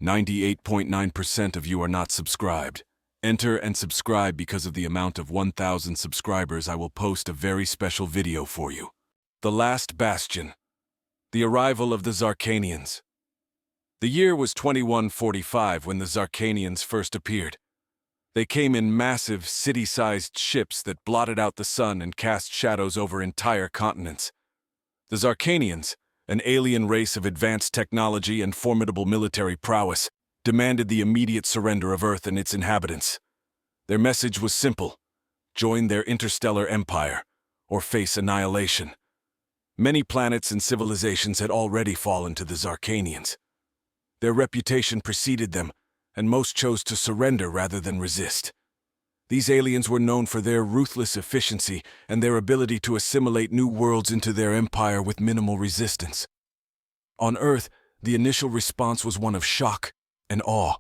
98.9% of you are not subscribed. Enter and subscribe because of the amount of 1,000 subscribers I will post a very special video for you. The Last Bastion. The arrival of the Zarkanians. The year was 2145 when the Zarkanians first appeared. They came in massive, city-sized ships that blotted out the sun and cast shadows over entire continents. The Zarkanians, an alien race of advanced technology and formidable military prowess, demanded the immediate surrender of Earth and its inhabitants. Their message was simple: join their interstellar empire, or face annihilation. Many planets and civilizations had already fallen to the Zarkanians. Their reputation preceded them, and most chose to surrender rather than resist. These aliens were known for their ruthless efficiency and their ability to assimilate new worlds into their empire with minimal resistance. On Earth, the initial response was one of shock and awe.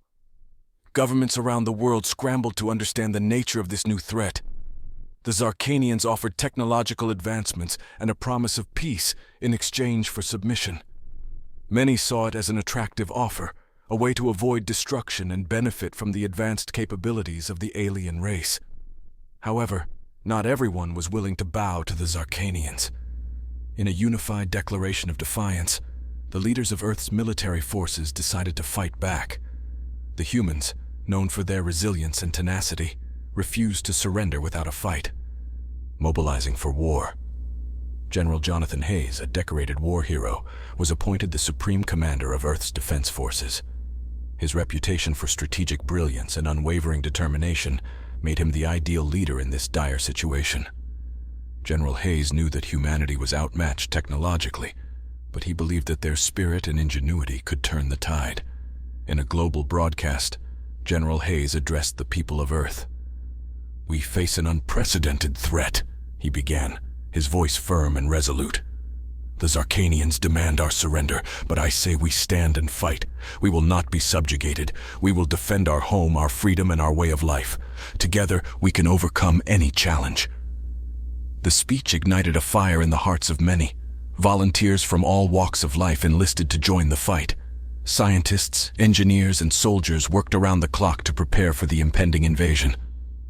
Governments around the world scrambled to understand the nature of this new threat. The Zarkanians offered technological advancements and a promise of peace in exchange for submission. Many saw it as an attractive offer, a way to avoid destruction and benefit from the advanced capabilities of the alien race. However, not everyone was willing to bow to the Zarkanians. In a unified declaration of defiance, the leaders of Earth's military forces decided to fight back. The humans, known for their resilience and tenacity, refused to surrender without a fight. Mobilizing for war, General Jonathan Hayes, a decorated war hero, was appointed the Supreme Commander of Earth's defense forces. His reputation for strategic brilliance and unwavering determination made him the ideal leader in this dire situation. General Hayes knew that humanity was outmatched technologically, but he believed that their spirit and ingenuity could turn the tide. In a global broadcast, General Hayes addressed the people of Earth. "We face an unprecedented threat," he began, his voice firm and resolute. "The Zarkanians demand our surrender, but I say we stand and fight. We will not be subjugated. We will defend our home, our freedom, and our way of life. Together, we can overcome any challenge." The speech ignited a fire in the hearts of many. Volunteers from all walks of life enlisted to join the fight. Scientists, engineers, and soldiers worked around the clock to prepare for the impending invasion.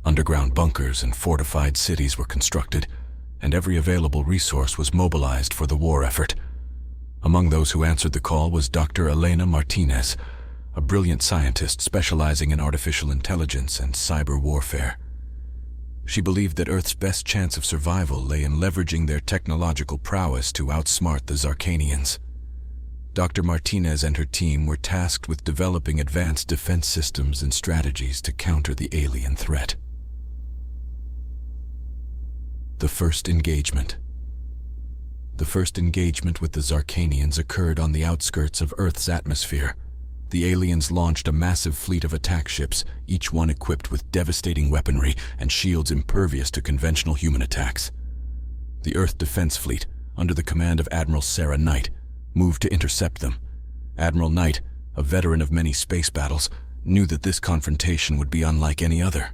Underground bunkers and fortified cities were constructed, and every available resource was mobilized for the war effort. Among those who answered the call was Dr. Elena Martinez, a brilliant scientist specializing in artificial intelligence and cyber warfare. She believed that Earth's best chance of survival lay in leveraging their technological prowess to outsmart the Zarkanians. Dr. Martinez and her team were tasked with developing advanced defense systems and strategies to counter the alien threat. The first engagement. The first engagement with the Zarkanians occurred on the outskirts of Earth's atmosphere. The aliens launched a massive fleet of attack ships, each one equipped with devastating weaponry and shields impervious to conventional human attacks. The Earth Defense Fleet, under the command of Admiral Sarah Knight, moved to intercept them. Admiral Knight, a veteran of many space battles, knew that this confrontation would be unlike any other.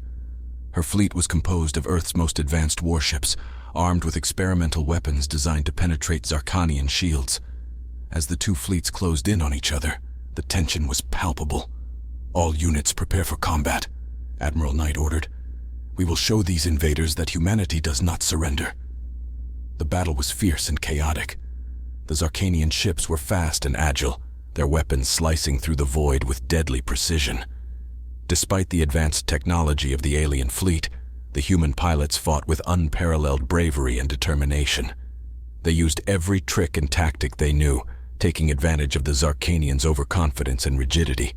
Her fleet was composed of Earth's most advanced warships, armed with experimental weapons designed to penetrate Zarkanian shields. As the two fleets closed in on each other, the tension was palpable. "All units prepare for combat," Admiral Knight ordered. "We will show these invaders that humanity does not surrender." The battle was fierce and chaotic. The Zarkanian ships were fast and agile, their weapons slicing through the void with deadly precision. Despite the advanced technology of the alien fleet, the human pilots fought with unparalleled bravery and determination. They used every trick and tactic they knew, taking advantage of the Zarkanians' overconfidence and rigidity.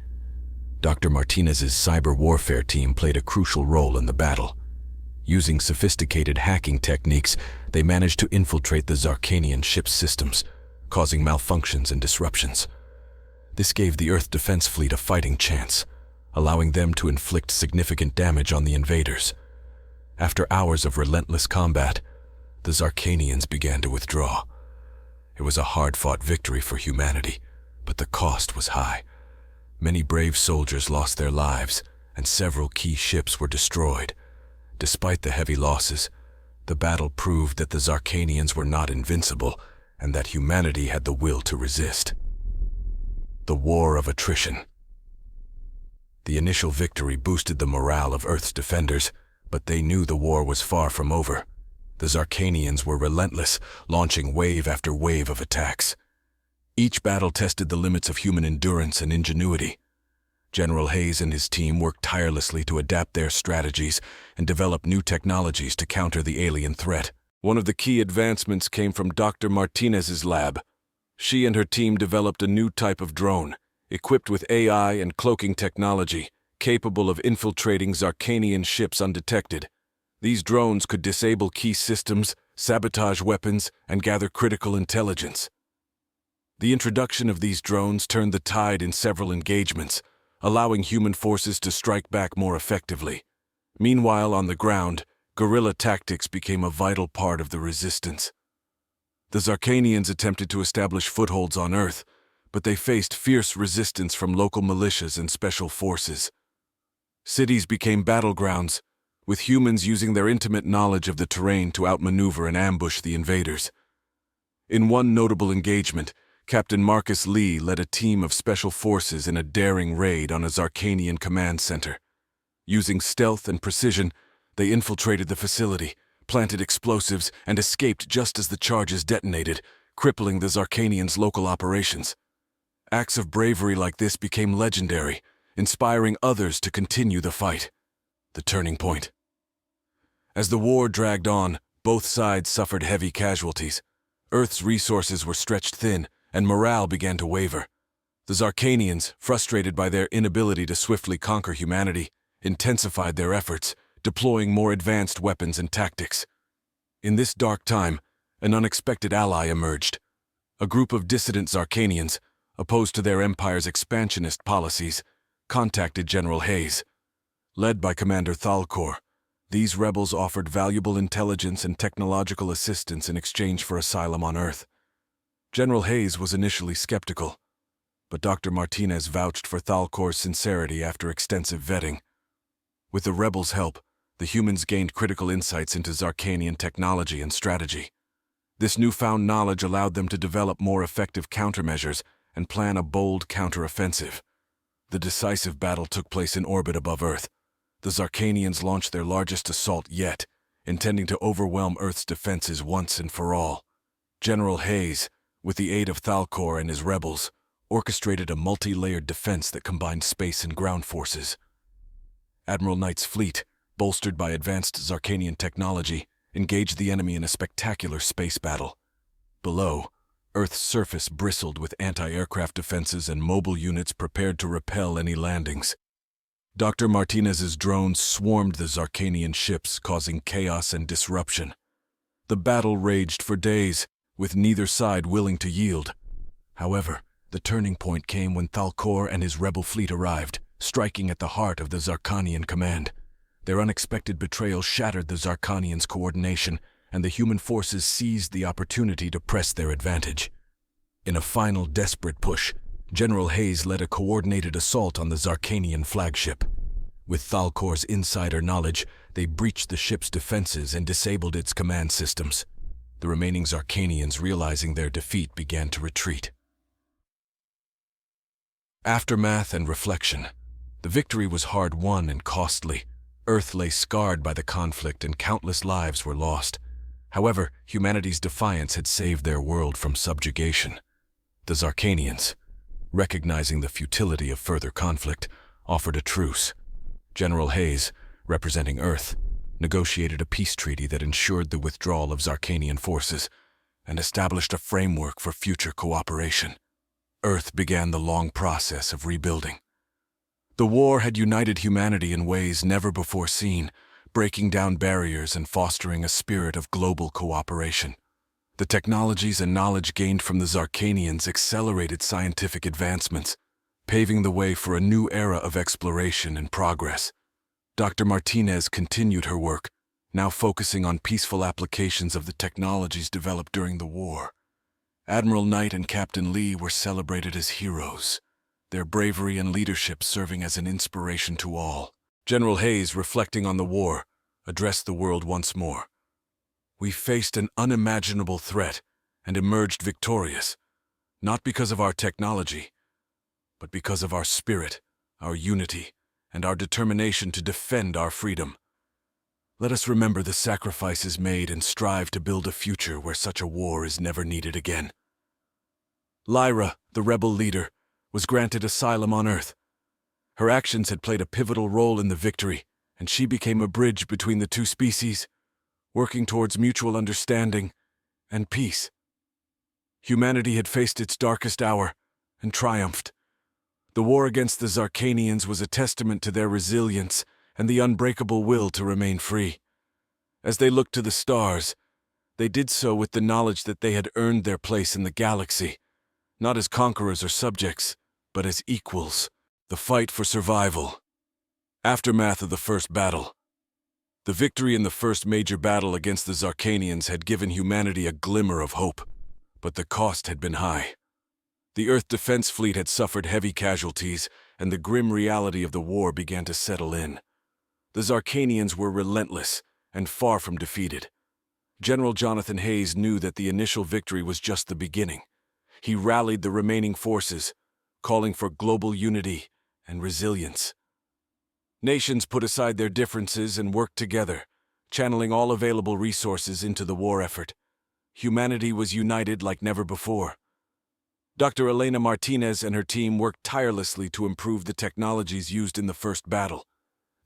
Dr. Martinez's cyber warfare team played a crucial role in the battle. Using sophisticated hacking techniques, they managed to infiltrate the Zarkanian ship's systems, causing malfunctions and disruptions. This gave the Earth Defense Fleet a fighting chance, allowing them to inflict significant damage on the invaders. After hours of relentless combat, the Zarkanians began to withdraw. It was a hard-fought victory for humanity, but the cost was high. Many brave soldiers lost their lives, and several key ships were destroyed. Despite the heavy losses, the battle proved that the Zarkanians were not invincible, and that humanity had the will to resist. The War of Attrition. The initial victory boosted the morale of Earth's defenders, but they knew the war was far from over. The Zarkanians were relentless, launching wave after wave of attacks. Each battle tested the limits of human endurance and ingenuity. General Hayes and his team worked tirelessly to adapt their strategies and develop new technologies to counter the alien threat. One of the key advancements came from Dr. Martinez's lab. She and her team developed a new type of drone, equipped with AI and cloaking technology, capable of infiltrating Zarkanian ships undetected. These drones could disable key systems, sabotage weapons, and gather critical intelligence. The introduction of these drones turned the tide in several engagements, allowing human forces to strike back more effectively. Meanwhile, on the ground, guerrilla tactics became a vital part of the resistance. The Zarkanians attempted to establish footholds on Earth, but they faced fierce resistance from local militias and special forces. Cities became battlegrounds, with humans using their intimate knowledge of the terrain to outmaneuver and ambush the invaders. In one notable engagement, Captain Marcus Lee led a team of special forces in a daring raid on a Zarkanian command center. Using stealth and precision, they infiltrated the facility, planted explosives, and escaped just as the charges detonated, crippling the Zarkanians' local operations. Acts of bravery like this became legendary, inspiring others to continue the fight. The turning point. As the war dragged on, both sides suffered heavy casualties. Earth's resources were stretched thin, and morale began to waver. The Zarkanians, frustrated by their inability to swiftly conquer humanity, intensified their efforts, deploying more advanced weapons and tactics. In this dark time, an unexpected ally emerged. A group of dissident Zarkanians, opposed to their empire's expansionist policies, contacted General Hayes. Led by Commander Thalkor, these rebels offered valuable intelligence and technological assistance in exchange for asylum on Earth. General Hayes was initially skeptical, but Dr. Martinez vouched for Thalkor's sincerity after extensive vetting. With the rebels' help, the humans gained critical insights into Zarkanian technology and strategy. This newfound knowledge allowed them to develop more effective countermeasures and plan a bold counteroffensive. The decisive battle took place in orbit above Earth. The Zarkanians launched their largest assault yet, intending to overwhelm Earth's defenses once and for all. General Hayes, with the aid of Thalkor and his rebels, orchestrated a multi-layered defense that combined space and ground forces. Admiral Knight's fleet, bolstered by advanced Zarkanian technology, engaged the enemy in a spectacular space battle. Below, Earth's surface bristled with anti-aircraft defenses and mobile units prepared to repel any landings. Dr. Martinez's drones swarmed the Zarkanian ships, causing chaos and disruption. The battle raged for days, with neither side willing to yield. However, the turning point came when Thalkor and his rebel fleet arrived, striking at the heart of the Zarkanian command. Their unexpected betrayal shattered the Zarkanians' coordination, and the human forces seized the opportunity to press their advantage. In a final desperate push, General Hayes led a coordinated assault on the Zarkanian flagship. With Thalkor's insider knowledge, they breached the ship's defenses and disabled its command systems. The remaining Zarkanians, realizing their defeat, began to retreat. Aftermath and reflection. The victory was hard-won and costly. Earth lay scarred by the conflict and countless lives were lost. However, humanity's defiance had saved their world from subjugation. The Zarkanians, recognizing the futility of further conflict, offered a truce. General Hayes, representing Earth, negotiated a peace treaty that ensured the withdrawal of Zarkanian forces and established a framework for future cooperation. Earth began the long process of rebuilding. The war had united humanity in ways never before seen, breaking down barriers and fostering a spirit of global cooperation. The technologies and knowledge gained from the Zarkanians accelerated scientific advancements, paving the way for a new era of exploration and progress. Dr. Martinez continued her work, now focusing on peaceful applications of the technologies developed during the war. Admiral Knight and Captain Lee were celebrated as heroes, their bravery and leadership serving as an inspiration to all. General Hayes, reflecting on the war, addressed the world once more. We faced an unimaginable threat and emerged victorious, not because of our technology, but because of our spirit, our unity, and our determination to defend our freedom. Let us remember the sacrifices made and strive to build a future where such a war is never needed again. Lyra, the rebel leader, was granted asylum on Earth. Her actions had played a pivotal role in the victory, and she became a bridge between the two species, working towards mutual understanding and peace. Humanity had faced its darkest hour and triumphed. The war against the Zarkanians was a testament to their resilience and the unbreakable will to remain free. As they looked to the stars, they did so with the knowledge that they had earned their place in the galaxy, not as conquerors or subjects, but as equals. The fight for survival. Aftermath of the first battle. The victory in the first major battle against the Zarkanians had given humanity a glimmer of hope, but the cost had been high. The Earth Defense Fleet had suffered heavy casualties, and the grim reality of the war began to settle in. The Zarkanians were relentless and far from defeated. General Jonathan Hayes knew that the initial victory was just the beginning. He rallied the remaining forces, calling for global unity and resilience. Nations put aside their differences and worked together, channeling all available resources into the war effort. Humanity was united like never before. Dr. Elena Martinez and her team worked tirelessly to improve the technologies used in the first battle.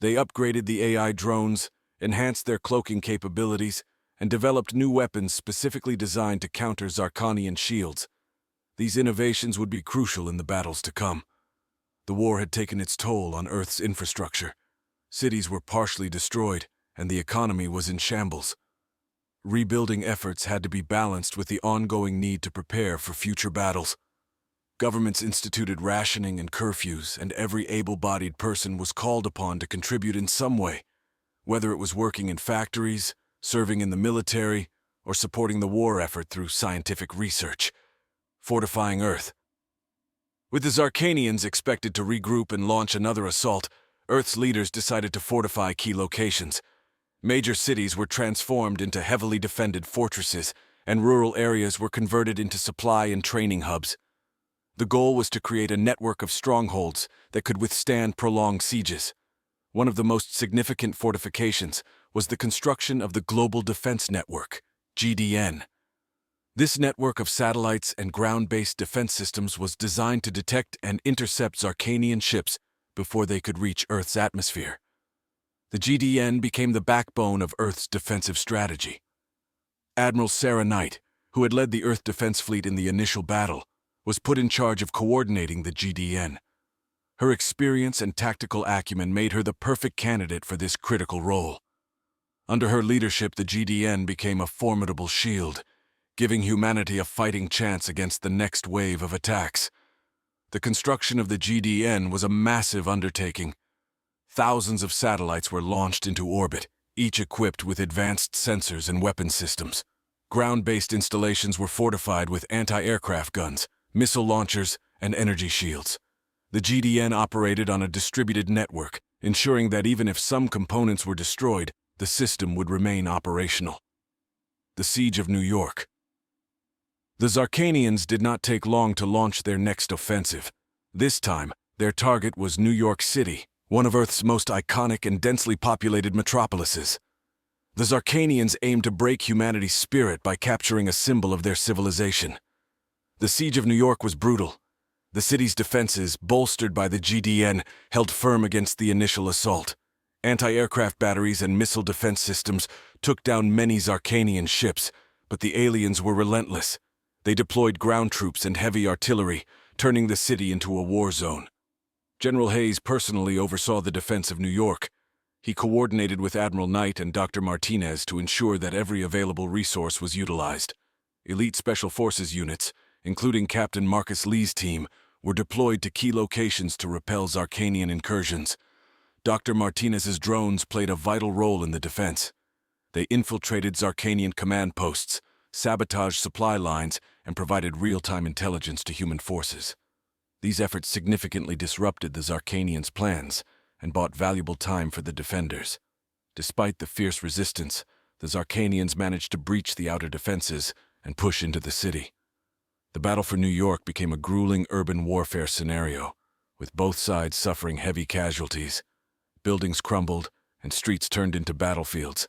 They upgraded the AI drones, enhanced their cloaking capabilities, and developed new weapons specifically designed to counter Zarkanian shields. These innovations would be crucial in the battles to come. The war had taken its toll on Earth's infrastructure. Cities were partially destroyed, and the economy was in shambles. Rebuilding efforts had to be balanced with the ongoing need to prepare for future battles. Governments instituted rationing and curfews, and every able-bodied person was called upon to contribute in some way, whether it was working in factories, serving in the military, or supporting the war effort through scientific research. Fortifying Earth. With the Zarkanians expected to regroup and launch another assault, Earth's leaders decided to fortify key locations. Major cities were transformed into heavily defended fortresses, and rural areas were converted into supply and training hubs. The goal was to create a network of strongholds that could withstand prolonged sieges. One of the most significant fortifications was the construction of the Global Defense Network, GDN. This network of satellites and ground-based defense systems was designed to detect and intercept Zarkanian ships before they could reach Earth's atmosphere. The GDN became the backbone of Earth's defensive strategy. Admiral Sarah Knight, who had led the Earth Defense Fleet in the initial battle, was put in charge of coordinating the GDN. Her experience and tactical acumen made her the perfect candidate for this critical role. Under her leadership, the GDN became a formidable shield, giving humanity a fighting chance against the next wave of attacks. The construction of the GDN was a massive undertaking. Thousands of satellites were launched into orbit, each equipped with advanced sensors and weapon systems. Ground-based installations were fortified with anti-aircraft guns, missile launchers, and energy shields. The GDN operated on a distributed network, ensuring that even if some components were destroyed, the system would remain operational. The Siege of New York. The Zarkanians did not take long to launch their next offensive. This time, their target was New York City, one of Earth's most iconic and densely populated metropolises. The Zarkanians aimed to break humanity's spirit by capturing a symbol of their civilization. The Siege of New York was brutal. The city's defenses, bolstered by the GDN, held firm against the initial assault. Anti-aircraft batteries and missile defense systems took down many Zarkanian ships, but the aliens were relentless. They deployed ground troops and heavy artillery, turning the city into a war zone. General Hayes personally oversaw the defense of New York. He coordinated with Admiral Knight and Dr. Martinez to ensure that every available resource was utilized. Elite Special Forces units, including Captain Marcus Lee's team, were deployed to key locations to repel Zarkanian incursions. Dr. Martinez's drones played a vital role in the defense. They infiltrated Zarkanian command posts, sabotaged supply lines, and provided real-time intelligence to human forces. These efforts significantly disrupted the Zarkanians' plans and bought valuable time for the defenders. Despite the fierce resistance, the Zarkanians managed to breach the outer defenses and push into the city. The battle for New York became a grueling urban warfare scenario, with both sides suffering heavy casualties. buildings crumbled, and streets turned into battlefields.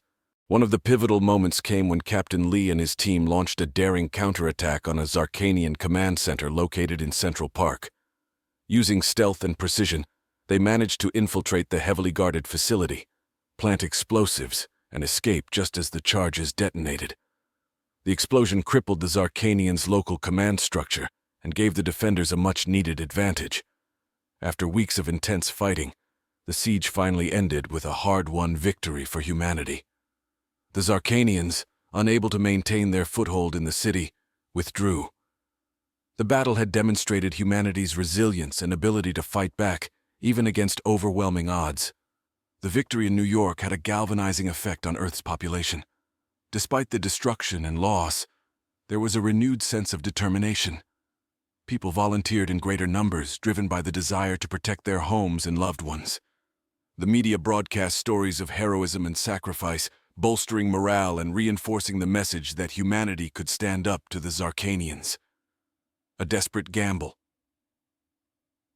One of the pivotal moments came when Captain Lee and his team launched a daring counterattack on a Zarkanian command center located in Central Park. Using stealth and precision, they managed to infiltrate the heavily guarded facility, plant explosives, and escape just as the charges detonated. The explosion crippled the Zarkanians' local command structure and gave the defenders a much-needed advantage. After weeks of intense fighting, the siege finally ended with a hard-won victory for humanity. The Zarkanians, unable to maintain their foothold in the city, withdrew. The battle had demonstrated humanity's resilience and ability to fight back, even against overwhelming odds. The victory in New York had a galvanizing effect on Earth's population. Despite the destruction and loss, there was a renewed sense of determination. People volunteered in greater numbers, driven by the desire to protect their homes and loved ones. The media broadcast stories of heroism and sacrifice, bolstering morale and reinforcing the message that humanity could stand up to the Zarkanians. A desperate gamble.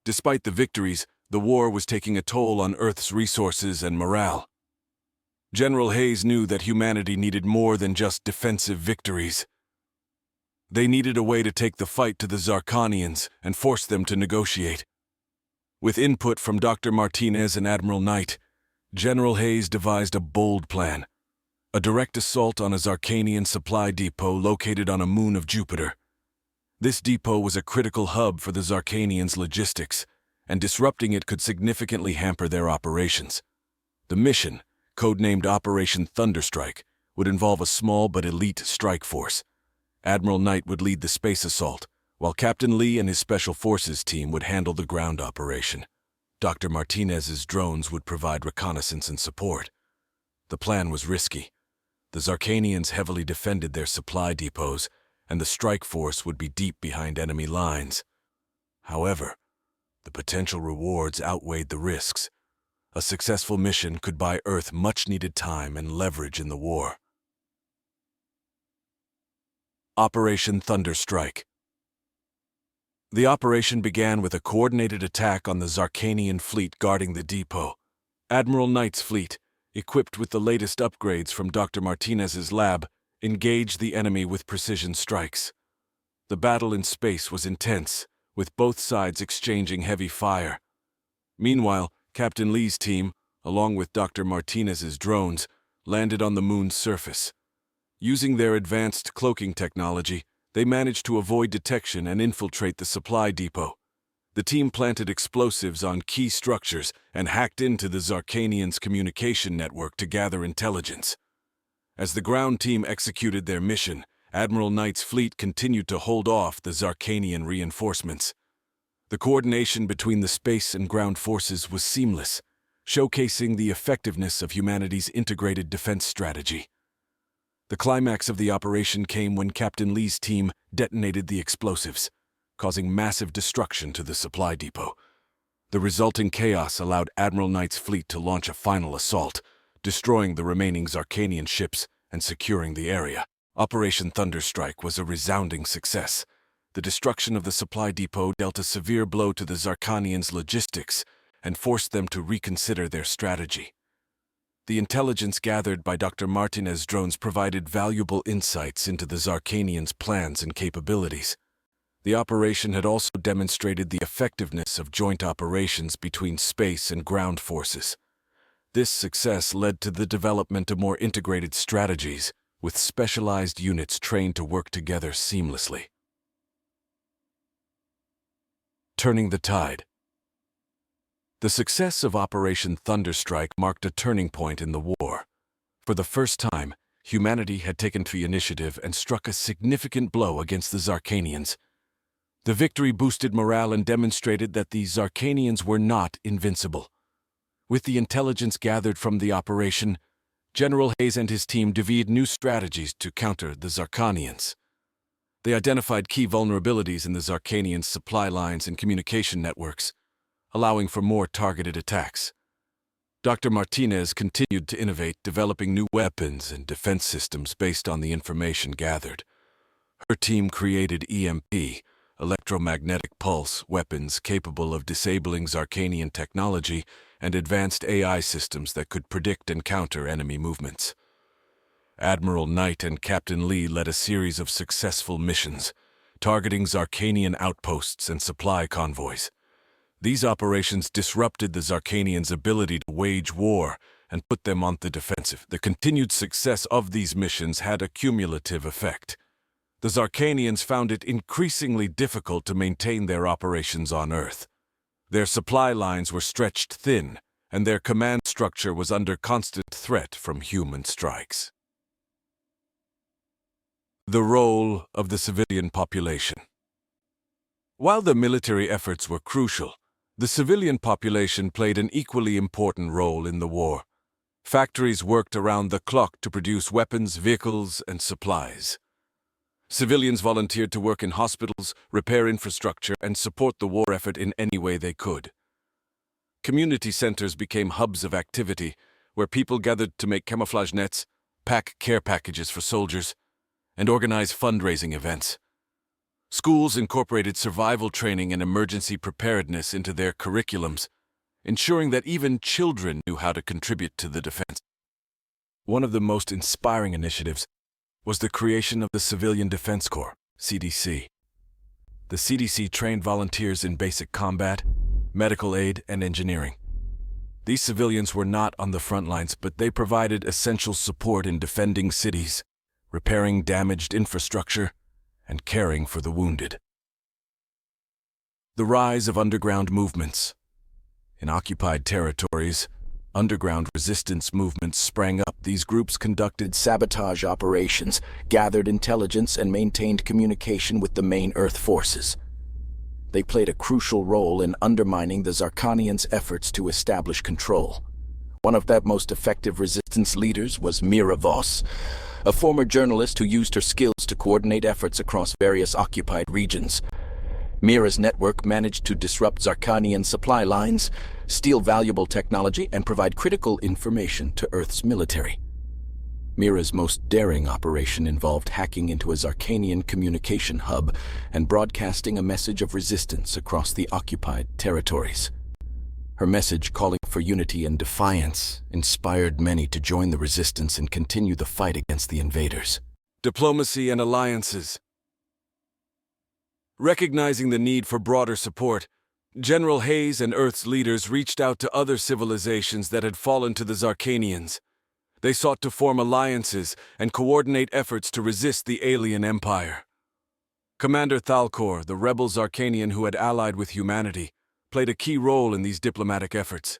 Despite the victories, the war was taking a toll on Earth's resources and morale. General Hayes knew that humanity needed more than just defensive victories. They needed a way to take the fight to the Zarkanians and force them to negotiate. With input from Dr. Martinez and Admiral Knight, General Hayes devised a bold plan. A direct assault on a Zarkanian supply depot located on a moon of Jupiter. This depot was a critical hub for the Zarkanians' logistics, and disrupting it could significantly hamper their operations. The mission, codenamed Operation Thunderstrike, would involve a small but elite strike force. Admiral Knight would lead the space assault, while Captain Lee and his Special Forces team would handle the ground operation. Dr. Martinez's drones would provide reconnaissance and support. The plan was risky. The Zarkanians heavily defended their supply depots, and the strike force would be deep behind enemy lines. However, the potential rewards outweighed the risks. A successful mission could buy Earth much-needed time and leverage in the war. Operation Thunderstrike. The operation began with a coordinated attack on the Zarkanian fleet guarding the depot. Admiral Knight's fleet, equipped with the latest upgrades from Dr. Martinez's lab, engaged the enemy with precision strikes. The battle in space was intense, with both sides exchanging heavy fire. Meanwhile, Captain Lee's team, along with Dr. Martinez's drones, landed on the moon's surface. Using their advanced cloaking technology, they managed to avoid detection and infiltrate the supply depot. The team planted explosives on key structures and hacked into the Zarkanians' communication network to gather intelligence. As the ground team executed their mission, Admiral Knight's fleet continued to hold off the Zarkanian reinforcements. The coordination between the space and ground forces was seamless, showcasing the effectiveness of humanity's integrated defense strategy. The climax of the operation came when Captain Lee's team detonated the explosives, causing massive destruction to the supply depot. The resulting chaos allowed Admiral Knight's fleet to launch a final assault, destroying the remaining Zarkanian ships and securing the area. Operation Thunderstrike was a resounding success. The destruction of the supply depot dealt a severe blow to the Zarkanians' logistics and forced them to reconsider their strategy. The intelligence gathered by Dr. Martinez's drones provided valuable insights into the Zarkanians' plans and capabilities. The operation had also demonstrated the effectiveness of joint operations between space and ground forces. This success led to the development of more integrated strategies, with specialized units trained to work together seamlessly. Turning the tide. The success of Operation Thunderstrike marked a turning point in the war. For the first time, humanity had taken the initiative and struck a significant blow against the Zarkanians. The victory boosted morale and demonstrated that the Zarkanians were not invincible. With the intelligence gathered from the operation, General Hayes and his team devised new strategies to counter the Zarkanians. They identified key vulnerabilities in the Zarkanians' supply lines and communication networks, allowing for more targeted attacks. Dr. Martinez continued to innovate, developing new weapons and defense systems based on the information gathered. Her team created EMP, electromagnetic pulse, weapons capable of disabling Zarkanian technology and advanced AI systems that could predict and counter enemy movements. Admiral Knight and Captain Lee led a series of successful missions, targeting Zarkanian outposts and supply convoys. These operations disrupted the Zarkanians' ability to wage war and put them on the defensive. The continued success of these missions had a cumulative effect. The Zarkanians found it increasingly difficult to maintain their operations on Earth. Their supply lines were stretched thin, and their command structure was under constant threat from human strikes. The role of the civilian population. While the military efforts were crucial, the civilian population played an equally important role in the war. Factories worked around the clock to produce weapons, vehicles, and supplies. Civilians volunteered to work in hospitals, repair infrastructure, and support the war effort in any way they could. Community centers became hubs of activity, where people gathered to make camouflage nets, pack care packages for soldiers, and organize fundraising events. Schools incorporated survival training and emergency preparedness into their curriculums, ensuring that even children knew how to contribute to the defense. One of the most inspiring initiatives was the creation of the Civilian Defense Corps, CDC. The CDC trained volunteers in basic combat, medical aid, and engineering. These civilians were not on the front lines, but they provided essential support in defending cities, repairing damaged infrastructure, and caring for the wounded. The rise of underground movements. In occupied territories, underground resistance movements sprang up. These groups conducted sabotage operations, gathered intelligence, and maintained communication with the main Earth forces. They played a crucial role in undermining the Zarkanians' efforts to establish control. One of their most effective resistance leaders was Mira Voss, a former journalist who used her skills to coordinate efforts across various occupied regions. Mira's network managed to disrupt Zarkanian supply lines, steal valuable technology, and provide critical information to Earth's military. Mira's most daring operation involved hacking into a Zarkanian communication hub and broadcasting a message of resistance across the occupied territories. Her message, calling for unity and defiance, inspired many to join the resistance and continue the fight against the invaders. Diplomacy and alliances. Recognizing the need for broader support, General Hayes and Earth's leaders reached out to other civilizations that had fallen to the Zarkanians. They sought to form alliances and coordinate efforts to resist the alien empire. Commander Thalkor, the rebel Zarkanian who had allied with humanity, played a key role in these diplomatic efforts.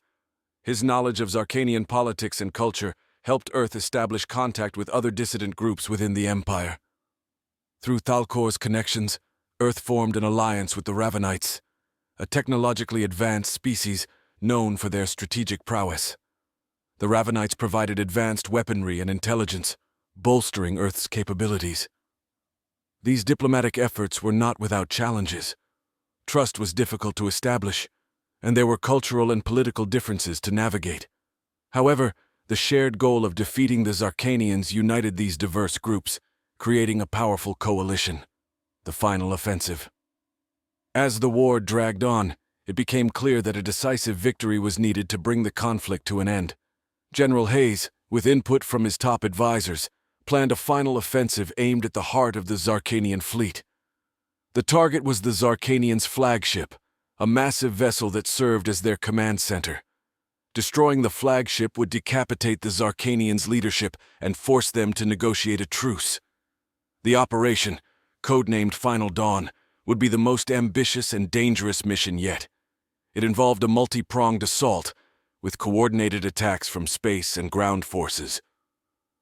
His knowledge of Zarkanian politics and culture helped Earth establish contact with other dissident groups within the Empire. Through Thalkor's connections, Earth formed an alliance with the Ravanites, a technologically advanced species known for their strategic prowess. The Ravanites provided advanced weaponry and intelligence, bolstering Earth's capabilities. These diplomatic efforts were not without challenges. Trust was difficult to establish, and there were cultural and political differences to navigate. However, the shared goal of defeating the Zarkanians united these diverse groups, creating a powerful coalition. The final offensive. As the war dragged on, it became clear that a decisive victory was needed to bring the conflict to an end. General Hayes, with input from his top advisors, planned a final offensive aimed at the heart of the Zarkanian fleet. The target was the Zarkanians' flagship, a massive vessel that served as their command center. Destroying the flagship would decapitate the Zarkanians' leadership and force them to negotiate a truce. The operation, codenamed Final Dawn, would be the most ambitious and dangerous mission yet. It involved a multi-pronged assault, with coordinated attacks from space and ground forces.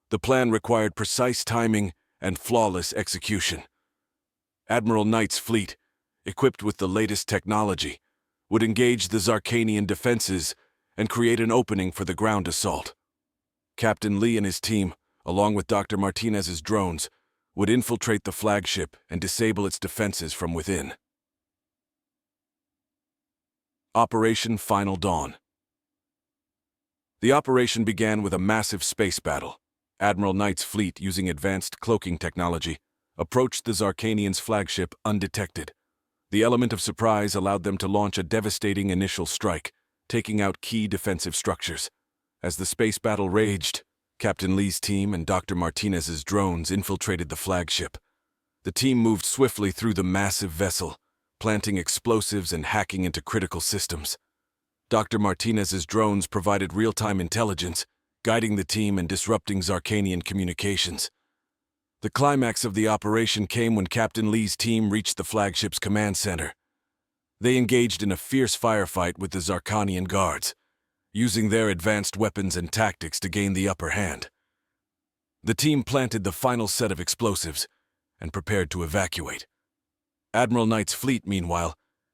The plan required precise timing and flawless execution. Admiral Knight's fleet, equipped with the latest technology, would engage the Zarkanian defenses and create an opening for the ground assault. Captain Lee and his team, along with Dr. Martinez's drones, would infiltrate the flagship and disable its defenses from within. Operation Final Dawn. The operation began with a massive space battle. Admiral Knight's fleet, using advanced cloaking technology, approached the Zarkanians' flagship undetected. The element of surprise allowed them to launch a devastating initial strike, taking out key defensive structures. As the space battle raged, Captain Lee's team and Dr. Martinez's drones infiltrated the flagship. The team moved swiftly through the massive vessel, planting explosives and hacking into critical systems. Dr. Martinez's drones provided real-time intelligence, guiding the team and disrupting Zarkanian communications. The climax of the operation came when Captain Lee's team reached the flagship's command center. They engaged in a fierce firefight with the Zarkanian guards, using their advanced weapons and tactics to gain the upper hand. The team planted the final set of explosives and prepared to evacuate. Admiral Knight's fleet, meanwhile,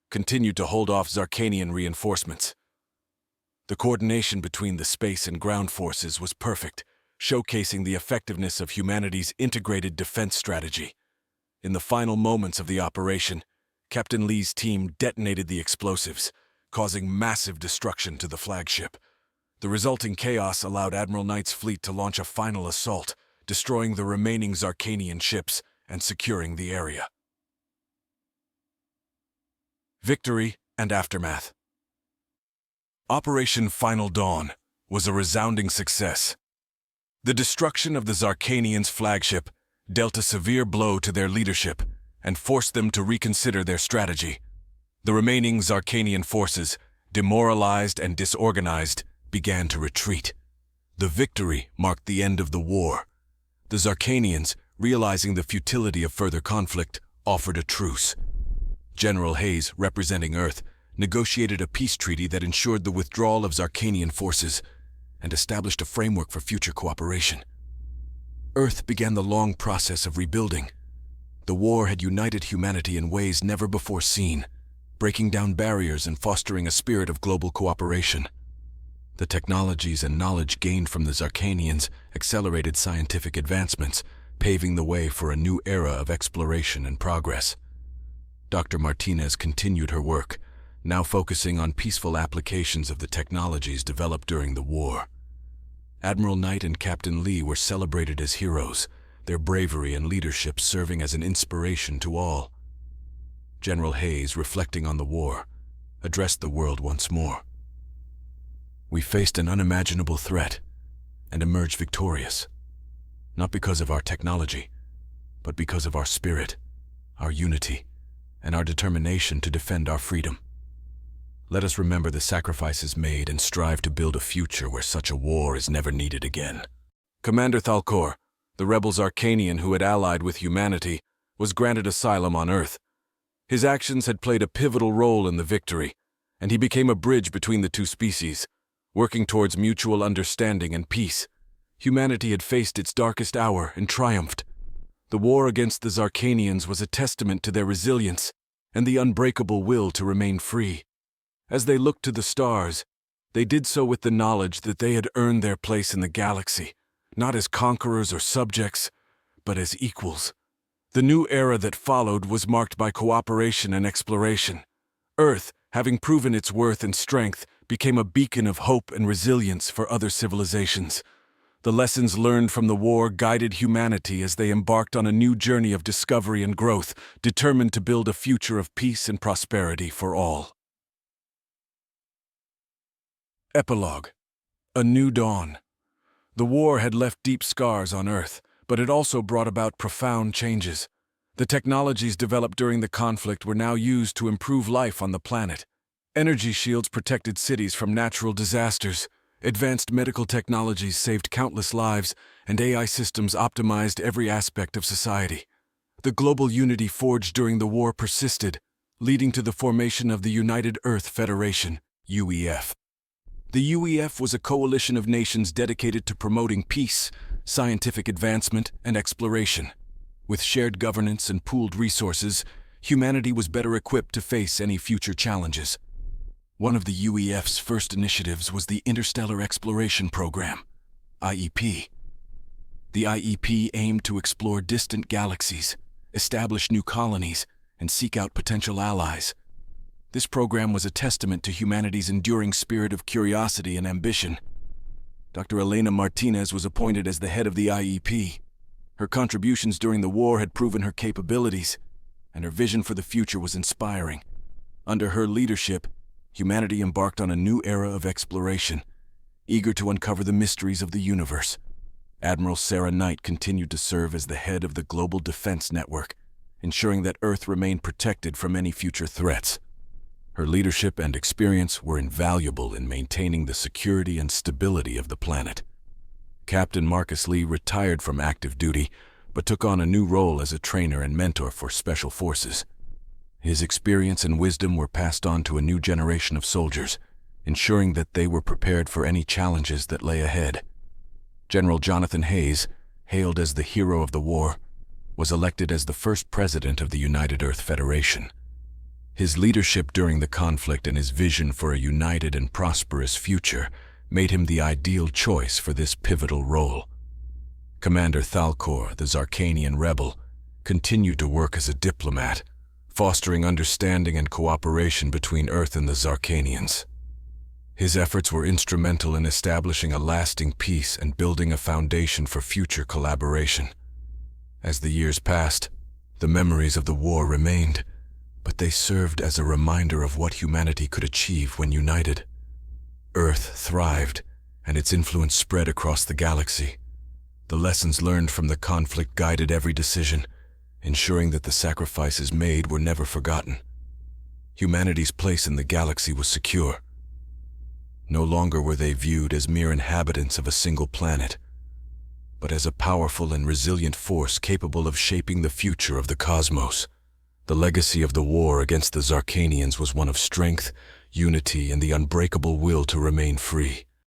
continued to hold off Zarkanian reinforcements. The coordination between the space and ground forces was perfect, showcasing the effectiveness of humanity's integrated defense strategy. In the final moments of the operation, Captain Lee's team detonated the explosives, causing massive destruction to the flagship. The resulting chaos allowed Admiral Knight's fleet to launch a final assault, destroying the remaining Zarkanian ships and securing the area. Victory and aftermath. Operation Final Dawn was a resounding success. The destruction of the Zarkanians' flagship dealt a severe blow to their leadership and forced them to reconsider their strategy. The remaining Zarkanian forces, demoralized and disorganized, began to retreat. The victory marked the end of the war. The Zarkanians, realizing the futility of further conflict, offered a truce. General Hayes, representing Earth, negotiated a peace treaty that ensured the withdrawal of Zarkanian forces and established a framework for future cooperation. Earth began the long process of rebuilding. The war had united humanity in ways never before seen, breaking down barriers and fostering a spirit of global cooperation. The technologies and knowledge gained from the Zarkanians accelerated scientific advancements, paving the way for a new era of exploration and progress. Dr. Martinez continued her work, now focusing on peaceful applications of the technologies developed during the war. Admiral Knight and Captain Lee were celebrated as heroes, their bravery and leadership serving as an inspiration to all. General Hayes, reflecting on the war, addressed the world once more. We faced an unimaginable threat and emerged victorious, not because of our technology, but because of our spirit, our unity, and our determination to defend our freedom. Let us remember the sacrifices made and strive to build a future where such a war is never needed again. Commander Thalkor, the rebel Zarkanian who had allied with humanity, was granted asylum on Earth. His actions had played a pivotal role in the victory, and he became a bridge between the two species, working towards mutual understanding and peace. Humanity had faced its darkest hour and triumphed. The war against the Zarkanians was a testament to their resilience and the unbreakable will to remain free. As they looked to the stars, they did so with the knowledge that they had earned their place in the galaxy, not as conquerors or subjects, but as equals. The new era that followed was marked by cooperation and exploration. Earth, having proven its worth and strength, became a beacon of hope and resilience for other civilizations. The lessons learned from the war guided humanity as they embarked on a new journey of discovery and growth, determined to build a future of peace and prosperity for all. Epilogue. A new dawn. The war had left deep scars on Earth, but it also brought about profound changes. The technologies developed during the conflict were now used to improve life on the planet. Energy shields protected cities from natural disasters, advanced medical technologies saved countless lives, and AI systems optimized every aspect of society. The global unity forged during the war persisted, leading to the formation of the United Earth Federation, UEF. The UEF was a coalition of nations dedicated to promoting peace, scientific advancement, and exploration. With shared governance and pooled resources, humanity was better equipped to face any future challenges. One of the UEF's first initiatives was the Interstellar Exploration Program, IEP. The IEP aimed to explore distant galaxies, establish new colonies, and seek out potential allies. This program was a testament to humanity's enduring spirit of curiosity and ambition. Dr. Elena Martinez was appointed as the head of the IEP. Her contributions during the war had proven her capabilities, and her vision for the future was inspiring. Under her leadership, humanity embarked on a new era of exploration, eager to uncover the mysteries of the universe. Admiral Sarah Knight continued to serve as the head of the Global Defense Network, ensuring that Earth remained protected from any future threats. Her leadership and experience were invaluable in maintaining the security and stability of the planet. Captain Marcus Lee retired from active duty, but took on a new role as a trainer and mentor for Special Forces. His experience and wisdom were passed on to a new generation of soldiers, ensuring that they were prepared for any challenges that lay ahead. General Jonathan Hayes, hailed as the hero of the war, was elected as the first president of the United Earth Federation. His leadership during the conflict and his vision for a united and prosperous future made him the ideal choice for this pivotal role. Commander Thalcor, the Zarkanian rebel, continued to work as a diplomat, fostering understanding and cooperation between Earth and the Zarkanians. His efforts were instrumental in establishing a lasting peace and building a foundation for future collaboration. As the years passed, the memories of the war remained, but they served as a reminder of what humanity could achieve when united. Earth thrived, and its influence spread across the galaxy. The lessons learned from the conflict guided every decision, ensuring that the sacrifices made were never forgotten. Humanity's place in the galaxy was secure. No longer were they viewed as mere inhabitants of a single planet, but as a powerful and resilient force capable of shaping the future of the cosmos. The legacy of the war against the Zarkanians was one of strength, unity, and the unbreakable will to remain free.